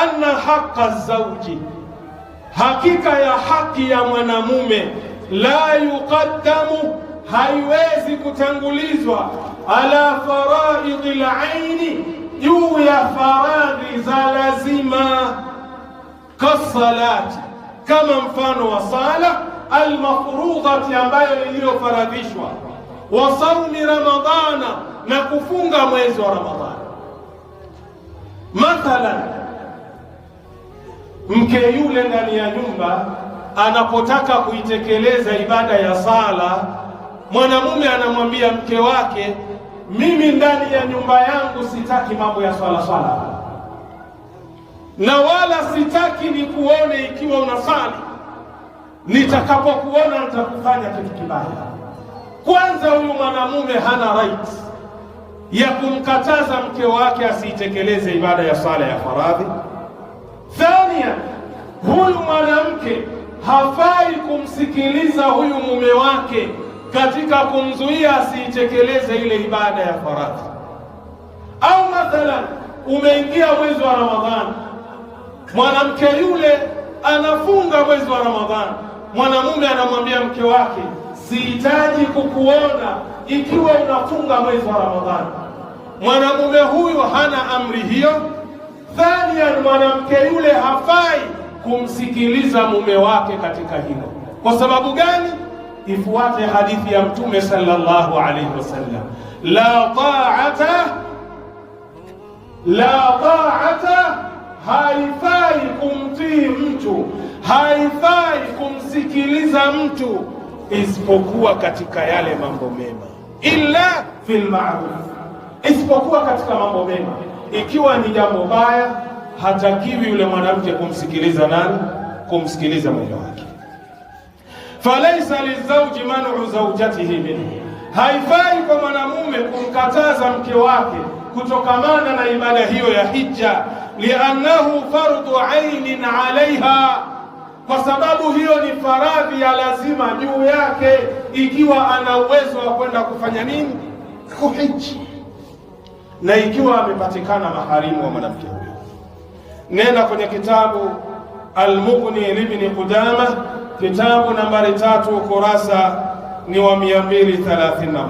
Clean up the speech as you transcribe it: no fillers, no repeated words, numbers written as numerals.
anna haqqa zawji, hakika ya haki ya mwanamume, la yuqaddamu, haiwezi kutangulizwa, ala faraidil aini, juu ya faradhi za lazima, kasalati, kama mfano wa sala almafrudhati, ambayo iliyofaradhishwa, wa saumi ramadhana, na kufunga mwezi wa Ramadhani. Mathalan, mke yule ndani ya nyumba anapotaka kuitekeleza ibada ya sala, mwanamume anamwambia mke wake, mimi ndani ya nyumba yangu sitaki mambo ya swala, na wala sitaki nikuone ikiwa unasali, nitakapokuona nitakufanya kitu kibaya. Kwanza, huyu mwanamume hana right ya kumkataza mke wake asiitekeleze ibada ya sala ya faradhi. Thania, huyu mwanamke hafai kumsikiliza huyu mume wake katika kumzuia asiitekeleze ile ibada ya faradhi. Au mathalan, umeingia mwezi wa Ramadhani, mwanamke yule anafunga mwezi wa Ramadhani, mwanamume anamwambia mke wake, sihitaji kukuona ikiwa unafunga mwezi wa Ramadhani. Mwanamume huyu hana amri hiyo. Thania, mwanamke yule hafai kumsikiliza mume wake katika hilo. Kwa sababu gani? Ifuate hadithi ya Mtume sallallahu alaihi wasallam, la ta'ata, haifai kumtii mtu, haifai kumsikiliza mtu isipokuwa katika yale mambo mema, illa fil ma'ruf, isipokuwa katika mambo mema. Ikiwa ni jambo baya, hatakiwi yule mwanamke kumsikiliza nani? Kumsikiliza mume wake. Falaisa lizauji man'u zawjatihi minhu, haifai kwa mwanamume kumkataza mke wake kutokamana na ibada hiyo ya hija, liannahu fardhu ainin alaiha, kwa sababu hiyo ni faradhi ya lazima juu yake, ikiwa ana uwezo wa kwenda kufanya nini? Kuhiji. Na ikiwa amepatikana maharimu wa mwanamke huyo. Nenda kwenye kitabu Al-Mughni Ibn Qudama, kitabu nambari 3, ukurasa ni wa 231.